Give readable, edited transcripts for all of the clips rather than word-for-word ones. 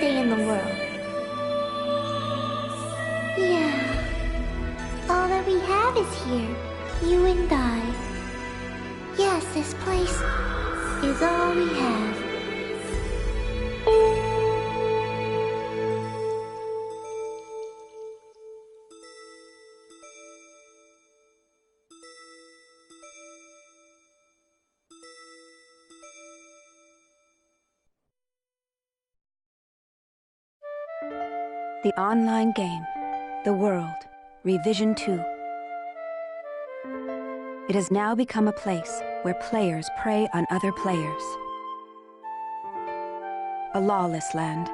day in the world. Yeah. All that we have is here. You and I. Yes, this place is all we have. The online game, The World, Revision 2. It has now become a place where players prey on other players. A lawless land,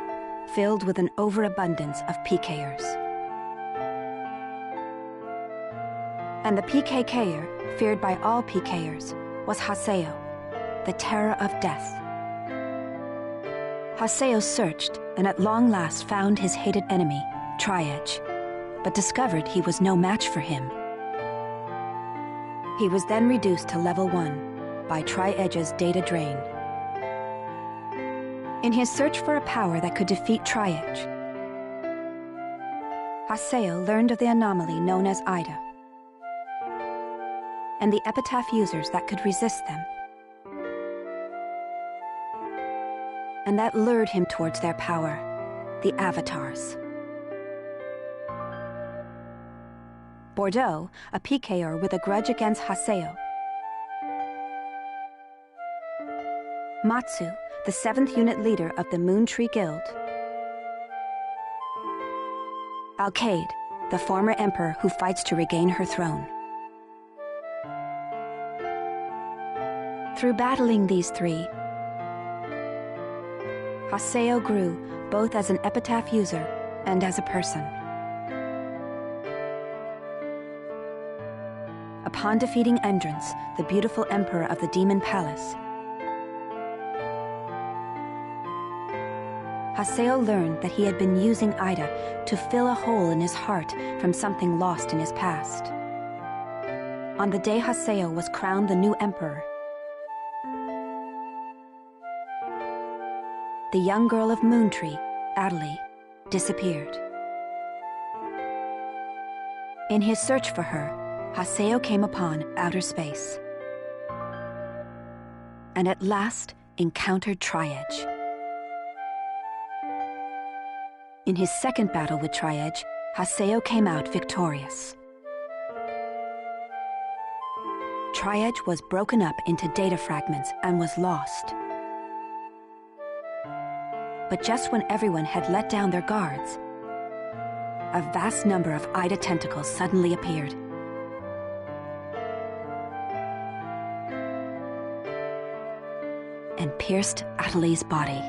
filled with an overabundance of PKers. And the PKKer, feared by all PKers, was Haseo, the terror of death. Haseo searched and at long last found his hated enemy, Tri-Edge, but discovered he was no match for him. He was then reduced to level 1 by Tri-Edge's data drain. In his search for a power that could defeat Tri-Edge, Haseo learned of the anomaly known as Ida, and the epitaph users that could resist them. And that lured him towards their power, the Avatars. Bordeaux, a PKer with a grudge against Haseo. Matsu, the 7th unit leader of the Moon Tree Guild. Alkaid, the former emperor who fights to regain her throne. Through battling these three, Haseo grew both as an epitaph user and as a person. Upon defeating Endrance, the beautiful emperor of the Demon Palace, Haseo learned that he had been using Ida to fill a hole in his heart from something lost in his past. On the day Haseo was crowned the new emperor, the young girl of Moontree, Adelie, disappeared. In his search for her, Haseo came upon outer space, and at last encountered Tri-Edge. In his second battle with Tri-Edge, Haseo came out victorious. Tri-Edge was broken up into data fragments and was lost. But just when everyone had let down their guards, a vast number of Ida tentacles suddenly appeared. And pierced Adelie's body.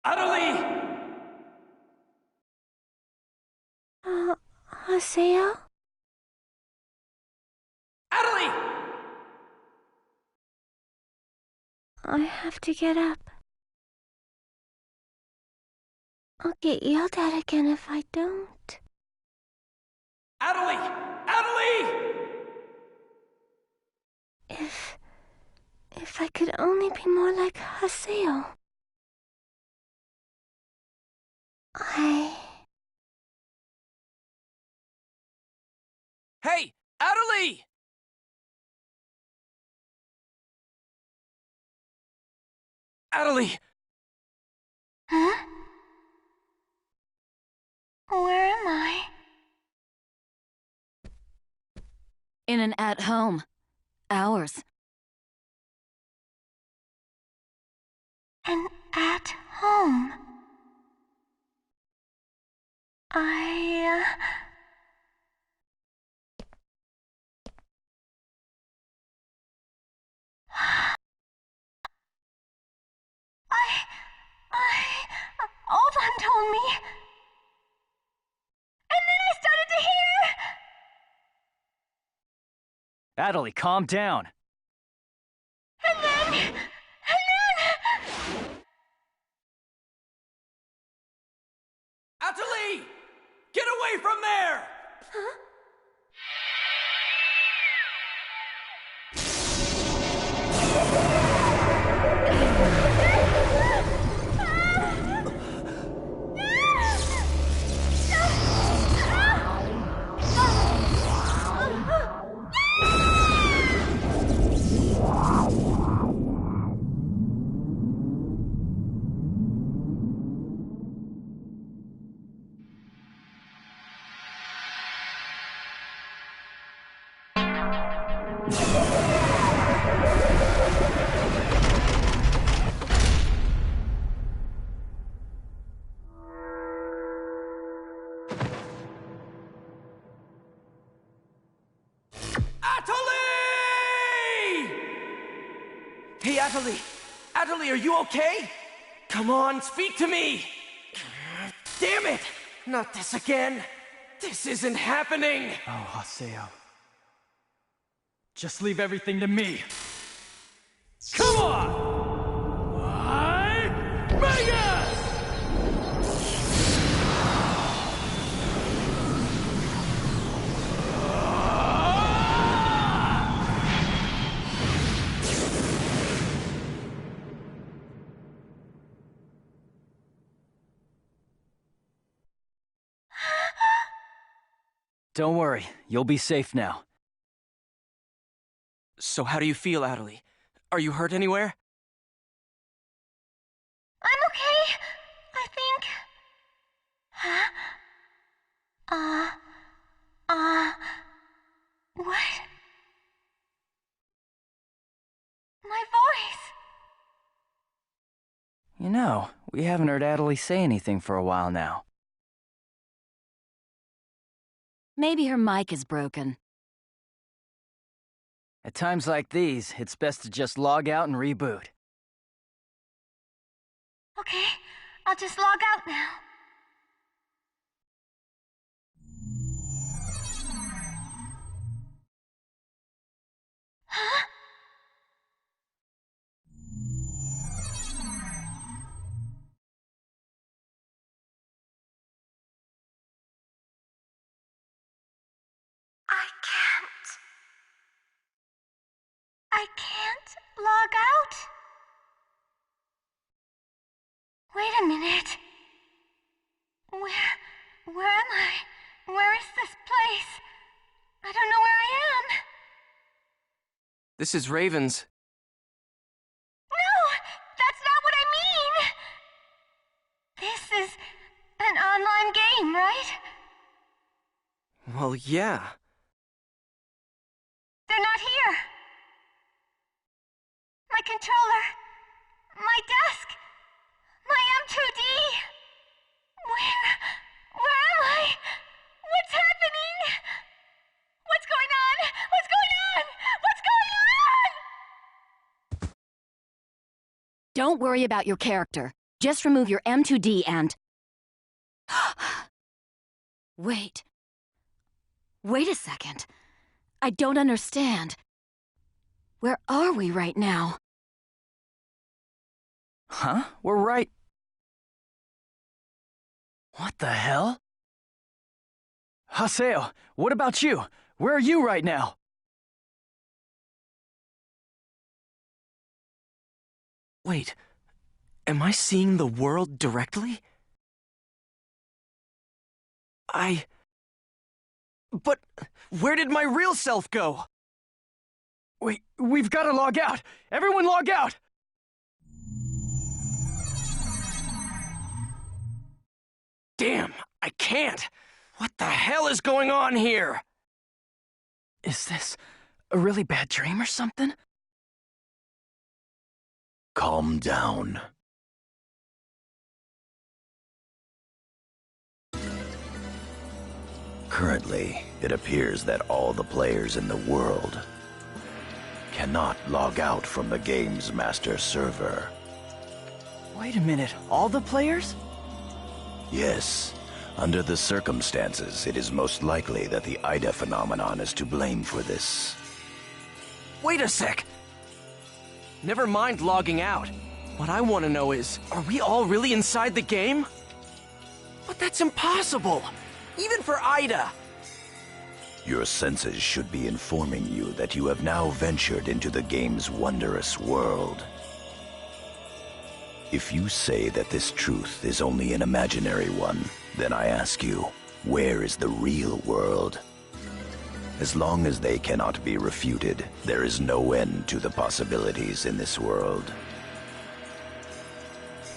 Adelie! Haseo? Adelie! I have to get up. I'll get yelled at again if I don't. Adelie! Adelie! If I could only be more like Haseo. Hey, Adelie! Adelie! Huh? Where am I? In an at-home. Ours. And at home. I Oban told me. And then I started to hear. Adelie, calm down. And then Hey, Atalie! Atalie, are you okay? Come on, speak to me! Damn it! Not this again! This isn't happening! Oh, Haseo. Just leave everything to me. Come on! Vegas! Don't worry, you'll be safe now. So how do you feel, Atalie? Are you hurt anywhere? I'm okay, I think. What? My voice! You know, we haven't heard Atalie say anything for a while now. Maybe her mic is broken. At times like these, it's best to just log out and reboot. Okay, I'll just log out now. Huh? I can't log out? Wait a minute. Where am I? Where is this place? I don't know where I am. This is Raven's. No, that's not what I mean. This is an online game, right? Well, yeah. They're not here. My controller, my desk, my M2D. Where am I? What's happening? What's going on? What's going on? What's going on? Don't worry about your character. Just remove your M2D and... Wait. Wait a second. I don't understand. Where are we right now? Huh? We're right... What the hell? Haseo, what about you? Where are you right now? Wait, am I seeing the world directly? But where did my real self go? Wait, we've got to log out! Everyone log out! Damn, I can't! What the hell is going on here? Is this a really bad dream or something? Calm down. Currently, it appears that all the players in the world cannot log out from the game's master server. Wait a minute, all the players? Yes, under the circumstances, it is most likely that the Ida phenomenon is to blame for this. Wait a sec! Never mind logging out. What I want to know is, are we all really inside the game? But that's impossible! Even for Ida! Your senses should be informing you that you have now ventured into the game's wondrous world. If you say that this truth is only an imaginary one, then I ask you, where is the real world? As long as they cannot be refuted, there is no end to the possibilities in this world.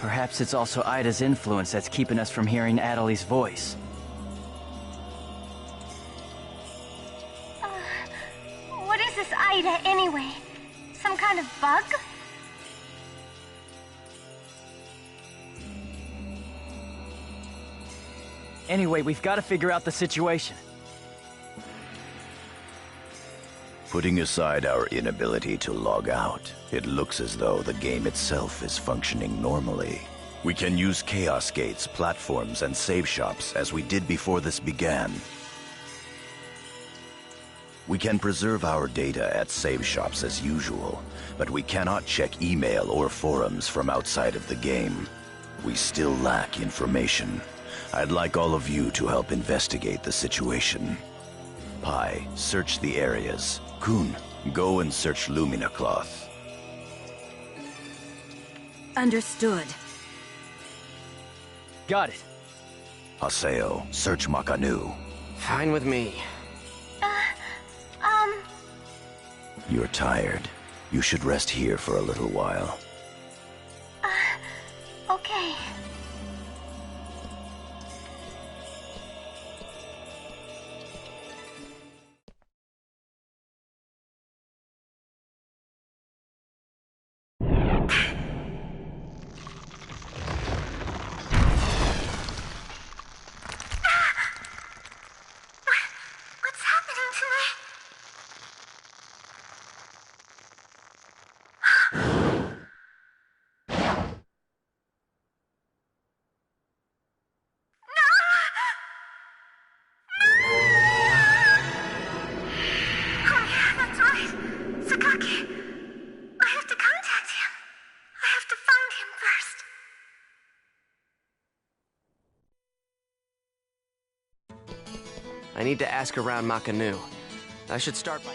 Perhaps it's also Ida's influence that's keeping us from hearing Adelie's voice. What is this Ida, anyway? Some kind of bug? Anyway, we've got to figure out the situation. Putting aside our inability to log out, it looks as though the game itself is functioning normally. We can use chaos gates, platforms, and save shops as we did before this began. We can preserve our data at save shops as usual, but we cannot check email or forums from outside of the game. We still lack information. I'd like all of you to help investigate the situation. Pi, search the areas. Kun, go and search Lumina Cloth. Understood. Got it. Haseo, search Makanu. Fine with me. You're tired. You should rest here for a little while. Okay. What's happening to me? I need to ask around Makanu. I should start by...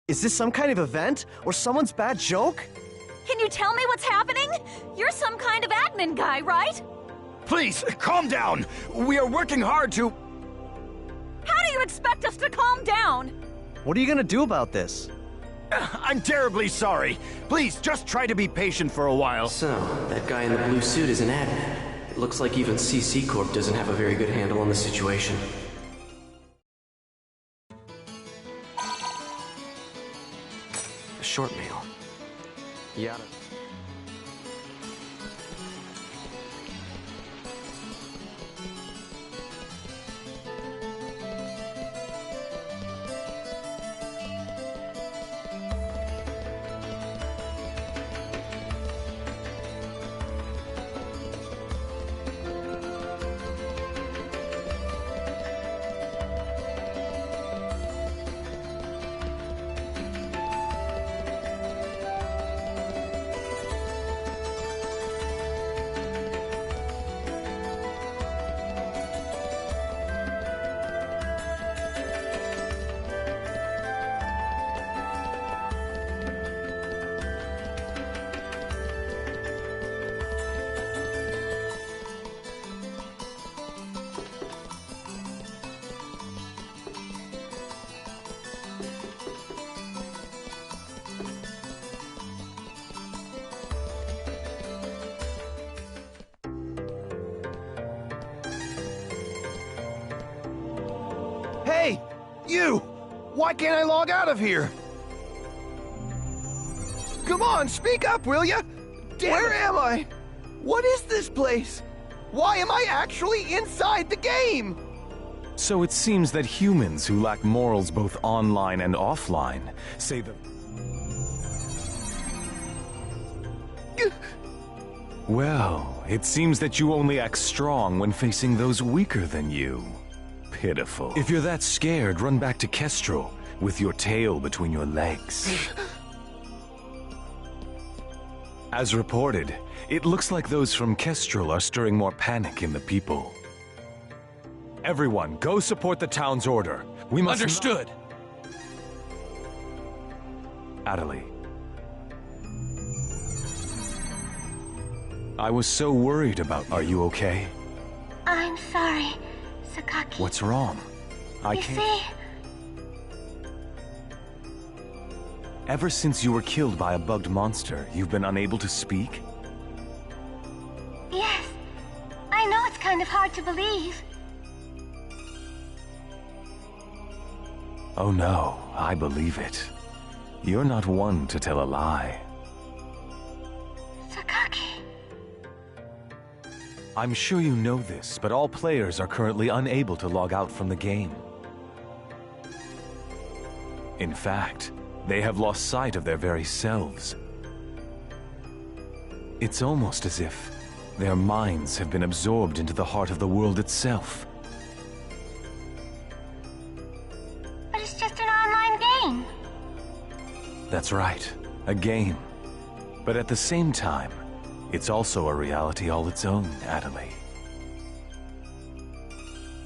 Is this some kind of event? Or someone's bad joke? Can you tell me what's happening? You're some kind of admin guy, right? Please, calm down! We are working hard to... How do you expect us to calm down? What are you gonna do about this? I'm terribly sorry. Please, just try to be patient for a while. So, that guy in the blue suit is an admin. It looks like even CC Corp doesn't have a very good handle on the situation. A short mail. Yada. Hey! You! Why can't I log out of here? Come on, speak up, will ya? Where am I? What is this place? Why am I actually inside the game? So it seems that humans who lack morals both online and offline say that... Well, it seems that you only act strong when facing those weaker than you. Pitiful. If you're that scared, run back to Kestrel with your tail between your legs. As reported, it looks like those from Kestrel are stirring more panic in the people. Everyone, go support the town's order. We must... Understood! Adelie. I was so worried about... Are you okay? I'm sorry, Sakaki. What's wrong? You see, Ever since you were killed by a bugged monster, you've been unable to speak? yes. I know it's kind of hard to believe. Oh no, I believe it. You're not one to tell a lie. Sakaki. I'm sure you know this, but all players are currently unable to log out from the game. In fact, they have lost sight of their very selves. It's almost as if their minds have been absorbed into the heart of the world itself. But it's just an online game. That's right, a game. But at the same time, it's also a reality all its own, Adelie.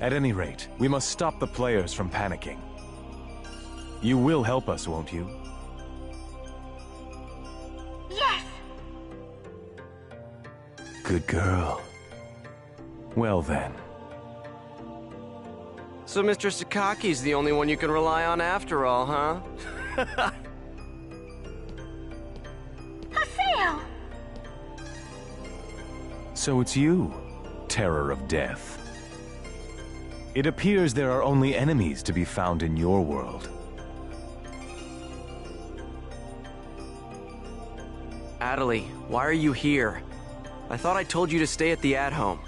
At any rate, we must stop the players from panicking. You will help us, won't you? Yes. Good girl. Well then. So Mr. Sakaki's the only one you can rely on after all, huh? Haseo! So it's you, Terror of Death. It appears there are only enemies to be found in your world. Adelie, why are you here? I thought I told you to stay at the at-home.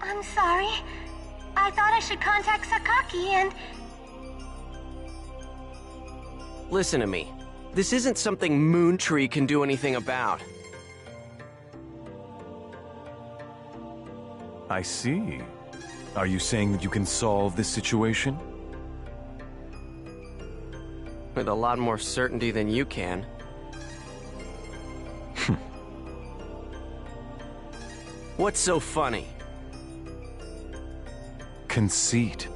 I'm sorry. I thought I should contact Sakaki and... Listen to me. This isn't something Moontree can do anything about. I see. Are you saying that you can solve this situation? With a lot more certainty than you can. What's so funny? Conceit.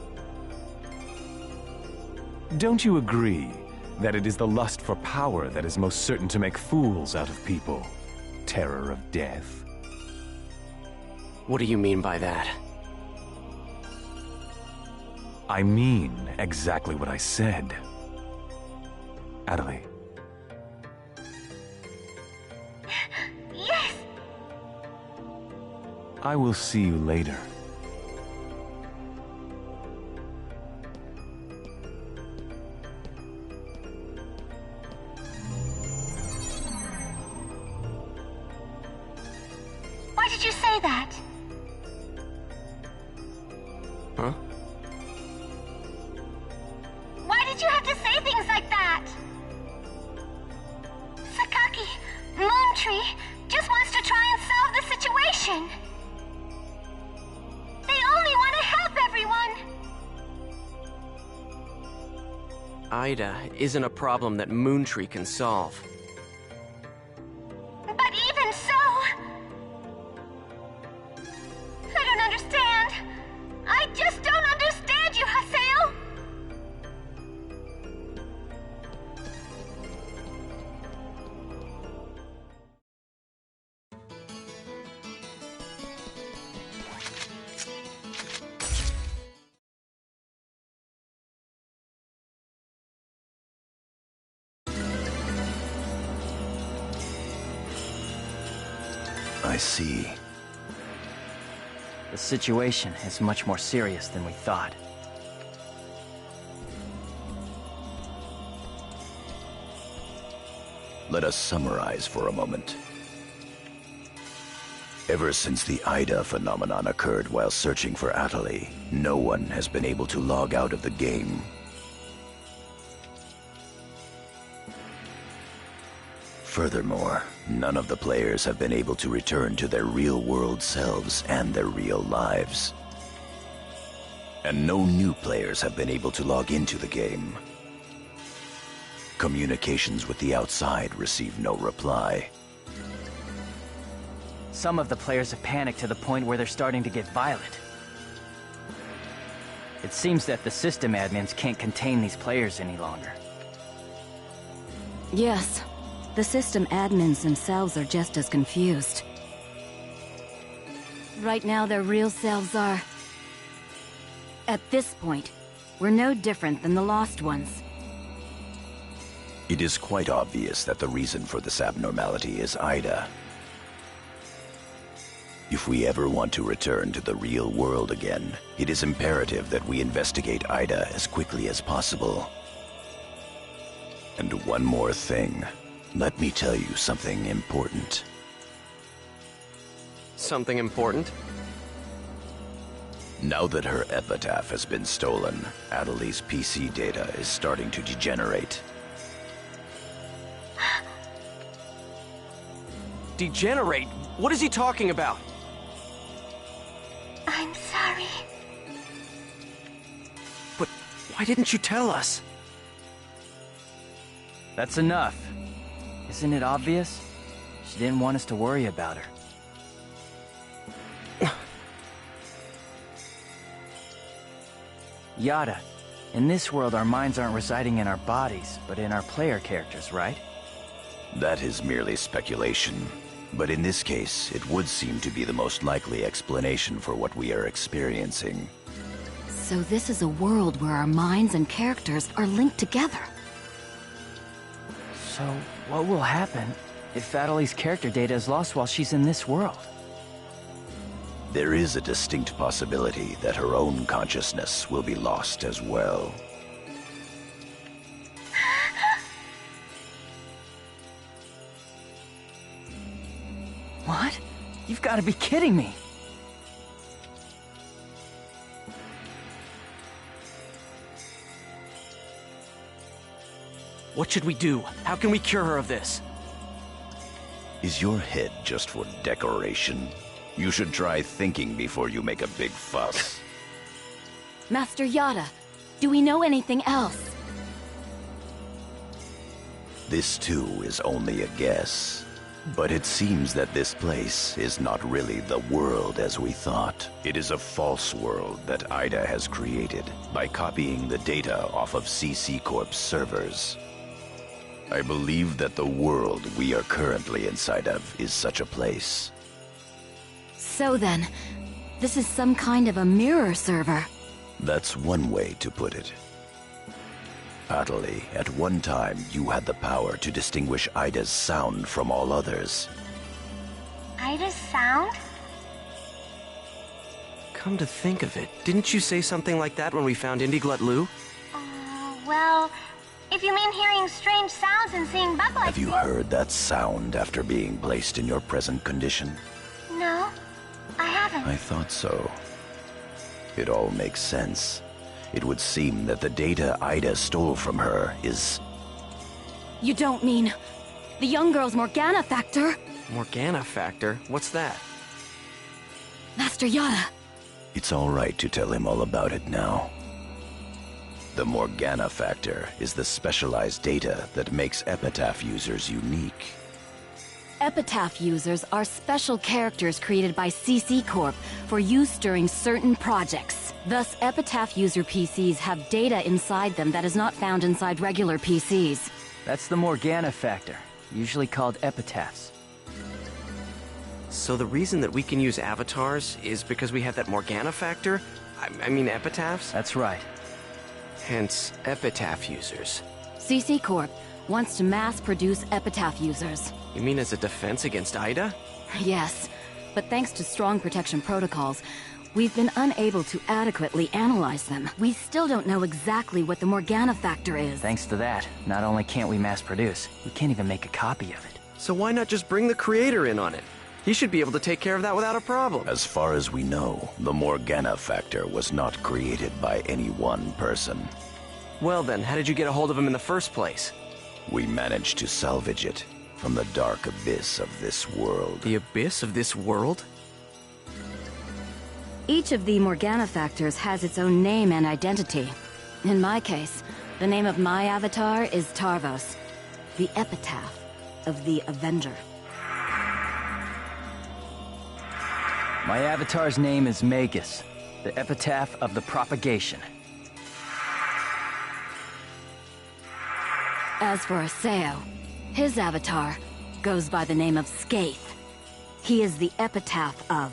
Don't you agree that it is the lust for power that is most certain to make fools out of people? Terror of death? What do you mean by that? I mean exactly what I said. Adelie. Yes! I will see you later. Why did you say that? Huh? Why did you have to say things like that? Sakaki, Moontree, just wants to try and solve the situation. They only want to help everyone. Ida isn't a problem that Moontree can solve. But even so... I don't understand. I just don't understand you, Haseo. I see. The situation is much more serious than we thought. Let us summarize for a moment. Ever since the Ida phenomenon occurred while searching for Adelie, no one has been able to log out of the game. Furthermore, none of the players have been able to return to their real-world selves and their real lives. And no new players have been able to log into the game. Communications with the outside receive no reply. Some of the players have panicked to the point where they're starting to get violent. It seems that the system admins can't contain these players any longer. Yes, the system admins themselves are just as confused. Right now, their real selves are... At this point, we're no different than the lost ones. It is quite obvious that the reason for this abnormality is Ida. If we ever want to return to the real world again, it is imperative that we investigate Ida as quickly as possible. And one more thing. Let me tell you something important. Something important? Now that her epitaph has been stolen, Adelie's PC data is starting to degenerate. Degenerate? What is he talking about? I'm sorry. But why didn't you tell us? That's enough. Isn't it obvious? She didn't want us to worry about her. Yada, in this world our minds aren't residing in our bodies, but in our player characters, right? That is merely speculation. But in this case, it would seem to be the most likely explanation for what we are experiencing. So this is a world where our minds and characters are linked together. So, what will happen if Adelie's character data is lost while she's in this world? There is a distinct possibility that her own consciousness will be lost as well. What? You've got to be kidding me! What should we do? How can we cure her of this? Is your head just for decoration? You should try thinking before you make a big fuss. Master Yada, do we know anything else? This too is only a guess. But it seems that this place is not really the world as we thought. It is a false world that Ida has created by copying the data off of CC Corp's servers. I believe that the world we are currently inside of is such a place. So then, this is some kind of a mirror server. That's one way to put it. Atali, at one time you had the power to distinguish Ida's sound from all others. Ida's sound? Come to think of it, didn't you say something like that when we found Indiglut Lu? Well, if you mean hearing strange sounds and seeing bug lights. Have you heard that sound after being placed in your present condition? No, I haven't. I thought so. It all makes sense. It would seem that the data Ida stole from her is... You don't mean the young girl's Morgana factor? Morgana factor? What's that? Master Yada. It's all right to tell him all about it now. The Morgana factor is the specialized data that makes Epitaph users unique. Epitaph users are special characters created by CC Corp for use during certain projects. Thus, Epitaph user PCs have data inside them that is not found inside regular PCs. That's the Morgana factor, usually called epitaphs. So the reason that we can use avatars is because we have that Morgana factor? I mean epitaphs? That's right. Hence, epitaph users. CC Corp wants to mass-produce Epitaph users. You mean as a defense against Ida? Yes, but thanks to strong protection protocols, we've been unable to adequately analyze them. We still don't know exactly what the Morgana factor is. Thanks to that, not only can't we mass produce, we can't even make a copy of it. So why not just bring the creator in on it? He should be able to take care of that without a problem. As far as we know, the Morgana factor was not created by any one person. Well then, how did you get a hold of him in the first place? We managed to salvage it from the dark abyss of this world. The abyss of this world? Each of the Morgana factors has its own name and identity. In my case, the name of my avatar is Tarvos, the epitaph of the Avenger. My avatar's name is Magus, the epitaph of the propagation. As for Aseo, his avatar goes by the name of Skaith. He is the epitaph of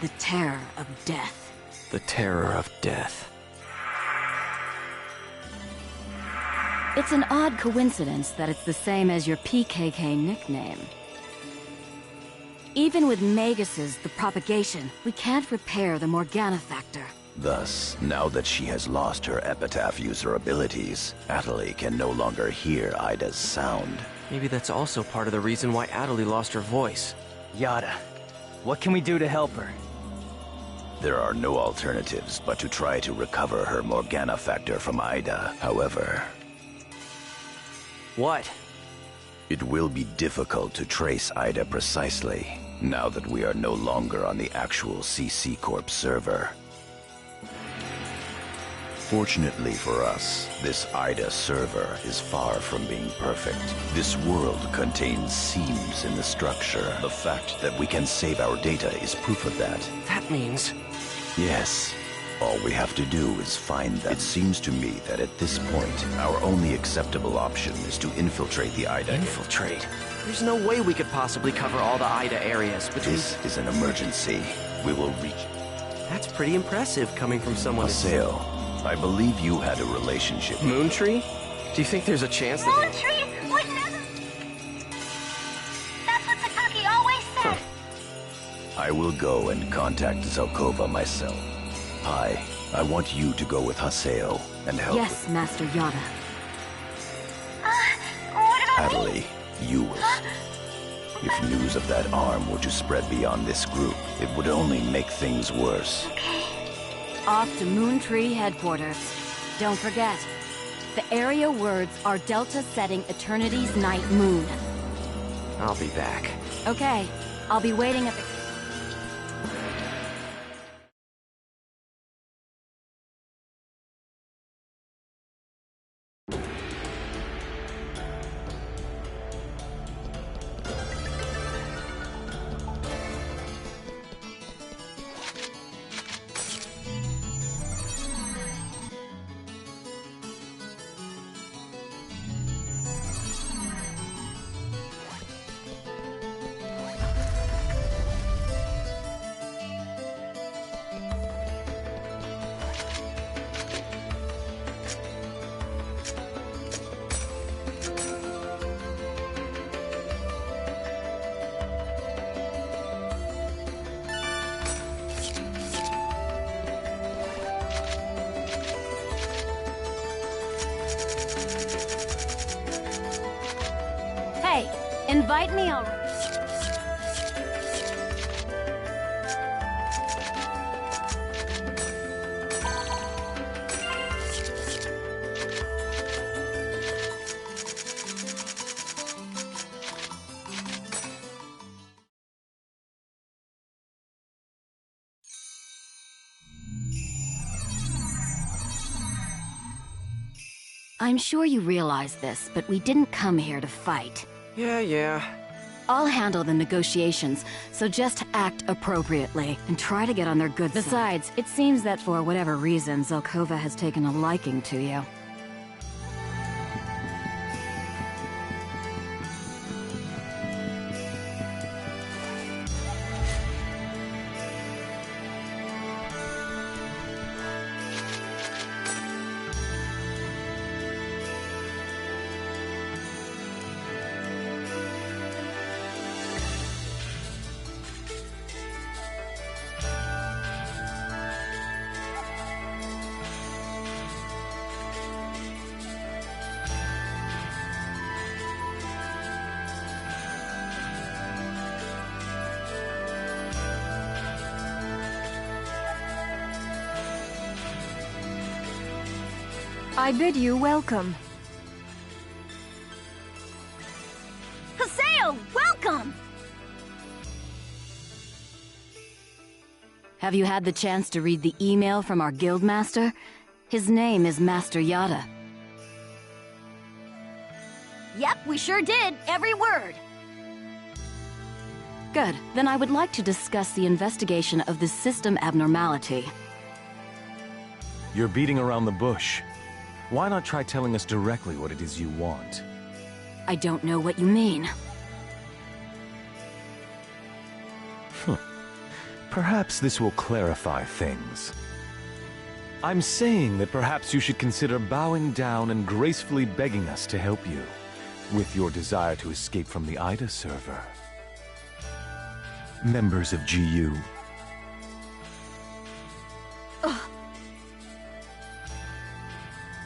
the terror of death. The terror of death. It's an odd coincidence that it's the same as your PKK nickname. Even with Magus's the propagation, we can't repair the Morgana factor. Thus, now that she has lost her epitaph user abilities, Atali can no longer hear Ida's sound. Maybe that's also part of the reason why Atali lost her voice. Yada, what can we do to help her? There are no alternatives but to try to recover her Morgana factor from Ida. However... What? It will be difficult to trace Ida precisely, now that we are no longer on the actual CC Corp server. Fortunately for us, this Ida server is far from being perfect. This world contains seams in the structure. The fact that we can save our data is proof of that. That means... Yes. All we have to do is find them. It seems to me that at this point, our only acceptable option is to infiltrate the Ida. Infiltrate? There's no way we could possibly cover all the Ida areas between... This is an emergency. We will reach... That's pretty impressive coming from someone... Aseo, I believe you had a relationship... Moontree? Do you think there's a chance that... Moontree would never... That's what Sakaki always said. I will go and contact Zelkova myself. Hi, I want you to go with Haseo and help... Yes, Master Yada. What about me? Atali, you will... If news of that arm were to spread beyond this group, it would only make things worse. Off to Moontree headquarters. Don't forget, the area words are Delta setting Eternity's night moon. I'll be back. Okay, I'll be waiting at the... Hey, invite me already. I'm sure you realize this, but we didn't come here to fight. Yeah. I'll handle the negotiations, so just act appropriately and try to get on their good side. Besides, it seems that for whatever reason, Zelkova has taken a liking to you. I bid you welcome. Haseo, welcome! Have you had the chance to read the email from our guildmaster? His name is Master Yada. Yep, we sure did. Every word. Good. Then I would like to discuss the investigation of this system abnormality. You're beating around the bush. Why not try telling us directly what it is you want? I don't know what you mean. Perhaps this will clarify things. I'm saying that perhaps you should consider bowing down and gracefully begging us to help you with your desire to escape from the Ida server. Members of G.U.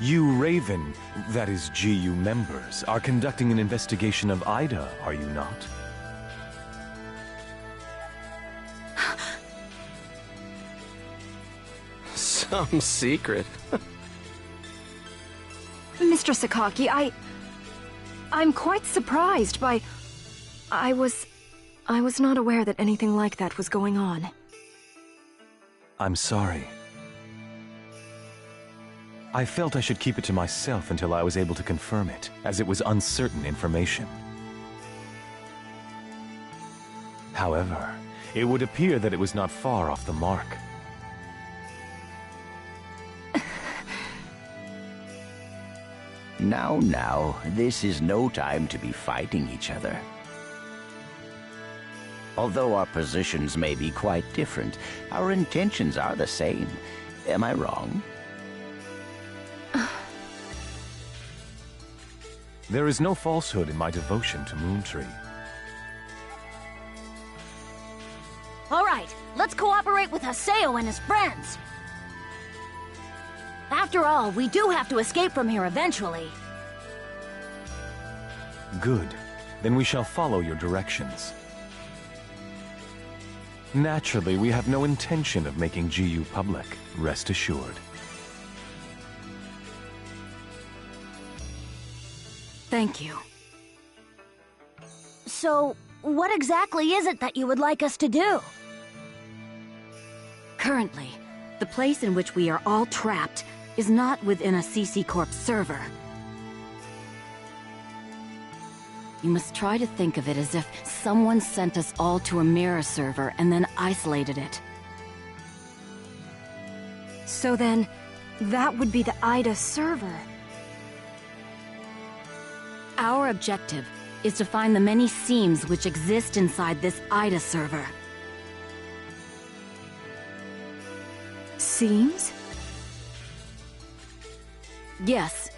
You Raven, that is G.U. members, are conducting an investigation of Ida, are you not? Some secret. Mr. Sakaki, I'm quite surprised by... I was not aware that anything like that was going on. I'm sorry. I felt I should keep it to myself until I was able to confirm it, as it was uncertain information. However, it would appear that it was not far off the mark. Now, this is no time to be fighting each other. Although our positions may be quite different, our intentions are the same. Am I wrong? There is no falsehood in my devotion to Moontree. All right, let's cooperate with Haseo and his friends. After all, we do have to escape from here eventually. Good. Then we shall follow your directions. Naturally, we have no intention of making G.U. public, rest assured. Thank you. So, what exactly is it that you would like us to do? Currently, the place in which we are all trapped is not within a CC Corp server. You must try to think of it as if someone sent us all to a mirror server and then isolated it. So then, that would be the Ida server. Our objective is to find the many seams which exist inside this Ida server. Seams? Yes.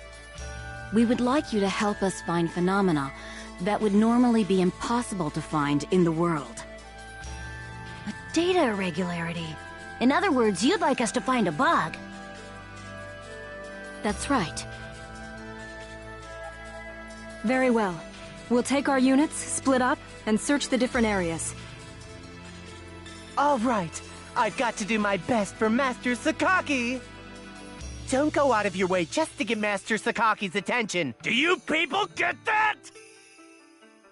We would like you to help us find phenomena that would normally be impossible to find in the world. A data irregularity. In other words, you'd like us to find a bug. That's right. Very well. We'll take our units, split up, and search the different areas. All right. I've got to do my best for Master Sakaki. Don't go out of your way just to get Master Sakaki's attention. Do you people get that?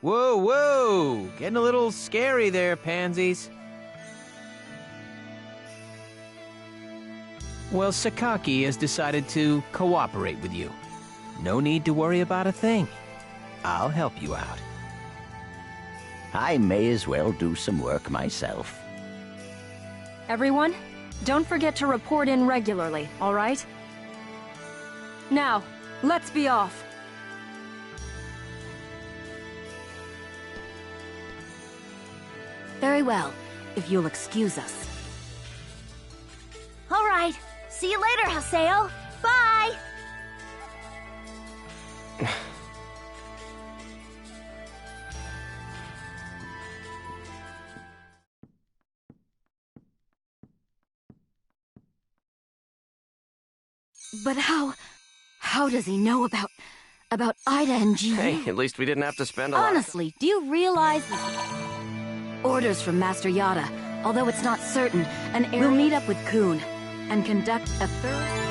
Whoa, whoa! Getting a little scary there, pansies. Well, Sakaki has decided to cooperate with you. No need to worry about a thing. I'll help you out. I may as well do some work myself. Everyone, don't forget to report in regularly, all right? Now, let's be off. Very well, if you'll excuse us. All right. See you later, Haseo. Bye! But how does he know about Ida and G.U? Hey, at least we didn't have to spend a lot. Honestly, do you realize... Orders from Master Yada, although it's not certain, we'll meet up with Kun and conduct a thorough...